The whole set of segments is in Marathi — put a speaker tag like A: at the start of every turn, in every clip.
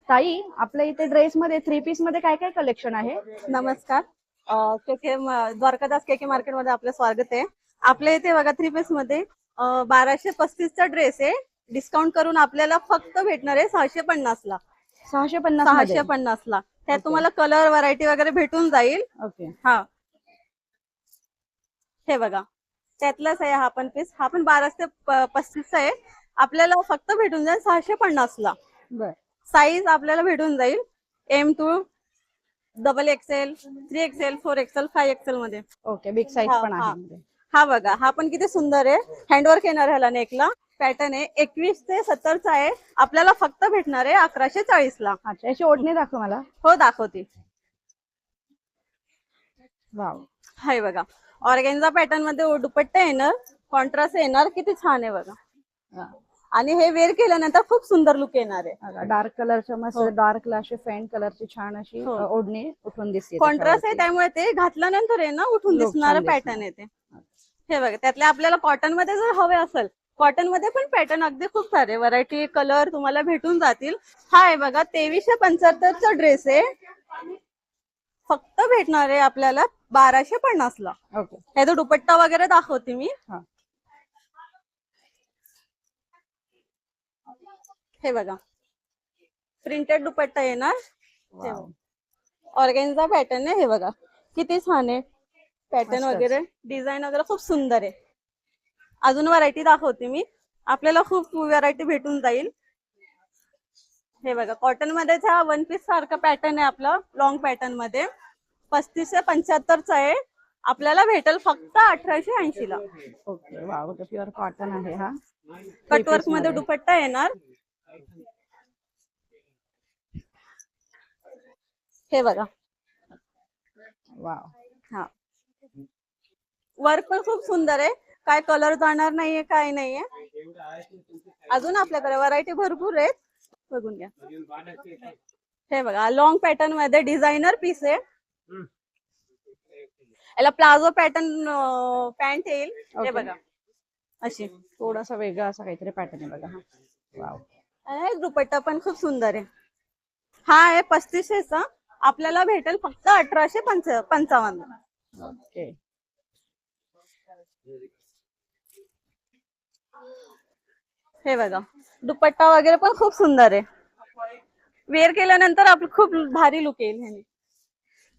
A: ताई, आपल्या इथे ड्रेस मध्ये 3 पीस मध्ये काय काय कलेक्शन आहे?
B: नमस्कार. द्वारकादास के मार्केट मध्ये आपलं स्वागत आहे. आपल्या इथे बघा 3 पीस मध्ये 1235चा ड्रेस आहे. डिस्काउंट करून आपल्याला फक्त भेटणार आहे 650 ला.
A: 650 मध्ये.
B: 650 ला. त्यात
A: ओके.
B: तुम्हाला कलर व्हरायटी वगैरे भेटून जाईल.
A: ओके.
B: हा, हे बघा त्यातलाच आहे हा पण पीस. हा पण 1235चा आहे. आपल्याला फक्त भेटून जाईल 650 ला.
A: बर.
B: साईज आपल्याला भेटून जाईल M2, XXL, 3XL, 4XL, 5XL मध्ये.
A: ओके, बिग साईज
B: हा
A: पण
B: हा
A: आहे.
B: हा बघा, हा पण किती सुंदर आहे. हँडवर्क येणार ह्याला. नेकला पॅटर्न आहे. 21 ते 70चा आहे. आपल्याला फक्त भेटणार आहे 1140 ला.
A: अच्छा, याची ओढणी दाखव मला.
B: हो, दाखवते.
A: वाव.
B: हाय बघा, ऑर्गेन्झा पॅटर्न मध्ये दुपट्टा येणार, कॉन्ट्रास्ट येणार. किती छान आहे बघा. आणि हे वेअर केल्यानंतर खूप सुंदर लुक येणार आहे.
A: डार्क कलरच्या मस्त
B: हो.
A: डार्क अशी फेंट कलरची छान अशी
B: हो.
A: ओढणी उठून दिसते.
B: कॉन्ट्रास्ट आहे त्यामुळे ते घातल्यानंतर आहे ना उठून
A: Look
B: दिसणार
A: छान
B: पॅटर्न आहे ते. हे बघा, त्यातले आपल्याला कॉटन मध्ये जर हवे असेल, कॉटन मध्ये पण पॅटर्न अगदी खूप सारे व्हरायटी कलर तुम्हाला भेटून जातील. हा आहे बघा 2375चा ड्रेस आहे. फक्त भेटणार आहे आपल्याला 1250 ला.
A: ओके.
B: ह्याचा दुपट्टा वगैरे दाखवते मी.
A: हा.
B: हे बघा, प्रिंटेड दुपट्टा येणार.
A: वाव.
B: ऑर्गेन्झा पॅटर्न आहे. हे बघा किती छान आहे पॅटर्न
A: मस्तच.
B: वगैरे, डिझाईन वगैरे खूप सुंदर आहे. अजून व्हरायटी दाखवते मी. आपल्याला खूप व्हरायटी भेटून जाईल. हे बघा, कॉटन मध्येच हा 1 पीस सारखा पॅटर्न आहे आपला, लॉंग पॅटर्न मध्ये. 35 ते 75चा आहे. आपल्याला भेटेल फक्त 1880 ला.
A: ओके. वाव, प्युअर कॉटन आहे हा.
B: कटवर्क मध्ये दुपट्टा येणार. हे बघा.
A: वाव.
B: हा, वर्क पण खूप सुंदर आहे. काय कलर जाणार नाहीये, काय नाहीये. अजून आपल्याकडे व्हरायटी भरपूर आहेत, बघून घ्या. हे बघा, लॉंग पॅटर्न मध्ये डिझायनर पीस आहे. याला प्लाझो पॅटर्न पॅन्ट येईल. हे बघा, अशी
A: थोडासा वेगळा असा काहीतरी पॅटर्न आहे बघा हा. वाव.
B: आणि दुपट्टा पण खूप सुंदर आहे. हा आहे 3500चा. आपल्याला भेटेल फक्त 1855.
A: ओके.
B: हे बघा, दुपट्टा वगैरे पण खूप सुंदर आहे. वेअर केल्यानंतर आपलं खूप भारी लुक येईल ह्याने.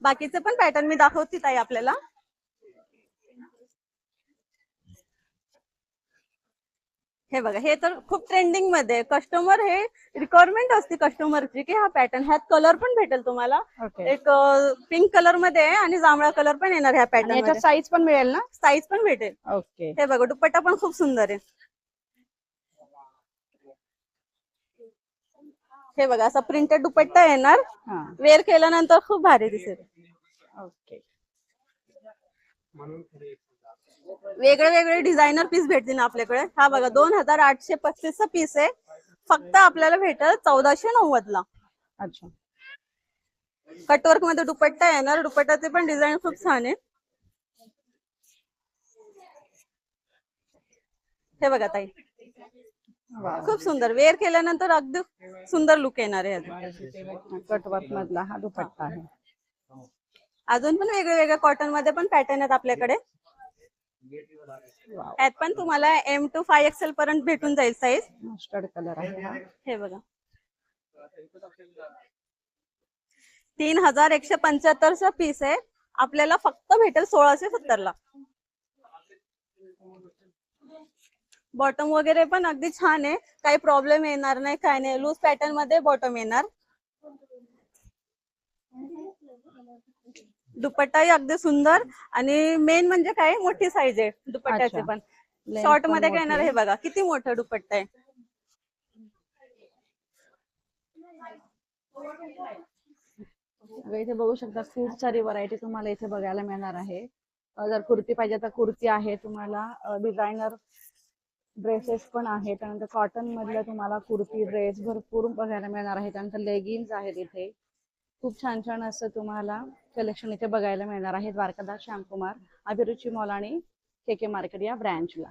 B: बाकीचे पण पॅटर्न मी दाखवते ताई आपल्याला. हे बघा, हे तर खूप ट्रेंडिंग मध्ये. कस्टमर हे रिक्वायरमेंट असते कस्टमरची की हा पॅटर्न, ह्यात कलर पण भेटेल तुम्हाला. एक पिंक कलर मध्ये आहे आणि जांभळा कलर पण येणार ह्या पॅटर्न
A: याच्यात
B: मध्ये.
A: साईज पण मिळेल ना?
B: साईज पण भेटेल.
A: ओके.
B: हे बघा, दुपट्टा पण खूप सुंदर आहे. हे बघा, असा प्रिंटेड दुपट्टा येणार. वेअर केल्यानंतर खूप भारी दिसेल.
A: ओके.
B: वेगळे वेगळे डिझायनर पीस भेटतील आपल्याकडे. हा बघा, 2835चा पीस आहे. फक्त आपल्याला भेटेल 1490 ला.
A: अच्छा.
B: कटवर्क मध्ये दुपट्टा येणार. दुपट्ट्याचे पण डिझाईन खूप छान आहे. हे बघा ताई, खूप सुंदर. वेअर केल्यानंतर अगदी सुंदर लुक येणार आहे.
A: कटवर्क मधला हा दुपट्टा आहे.
B: अजून पण वेगळे वेगळे कॉटन मध्ये पण पॅटर्न आहेत आपल्याकडे. यात पण तुम्हाला M2 5XL पर्यंत भेटून जाईल साईज.
A: मस्टर्ड कलर आहे हा.
B: हे बघा, 3175चा पीस आहे. आपल्याला फक्त भेटेल 1670 ला. बॉटम वगैरे पण अगदी छान आहे. काही प्रॉब्लेम येणार नाही, काय नाही. लूज पॅटर्न मध्ये बॉटम येणार. दुपट्टाही अगदी सुंदर. आणि मेन म्हणजे काय, मोठी साईज आहे दुपट्ट्याचे पण. शॉर्ट मध्ये काय येणार. हे बघा, किती मोठा दुपट्टा आहे.
A: इथे बघू शकता, खूप सारी व्हरायटी तुम्हाला इथे बघायला मिळणार आहे. जर कुर्ती पाहिजे तर कुर्ती आहे तुम्हाला. डिझायनर ड्रेसेस पण आहे. त्यानंतर कॉटन मधल्या तुम्हाला कुर्ती ड्रेस भरपूर बघायला मिळणार आहे. त्यानंतर लेगिन्स आहेत इथे. खूप छान छान असं तुम्हाला कलेक्शन इथे बघायला मिळणार आहे. द्वारकादास श्यामकुमार, अभिरुची मॉल आणि के मार्केट या ब्रँचला.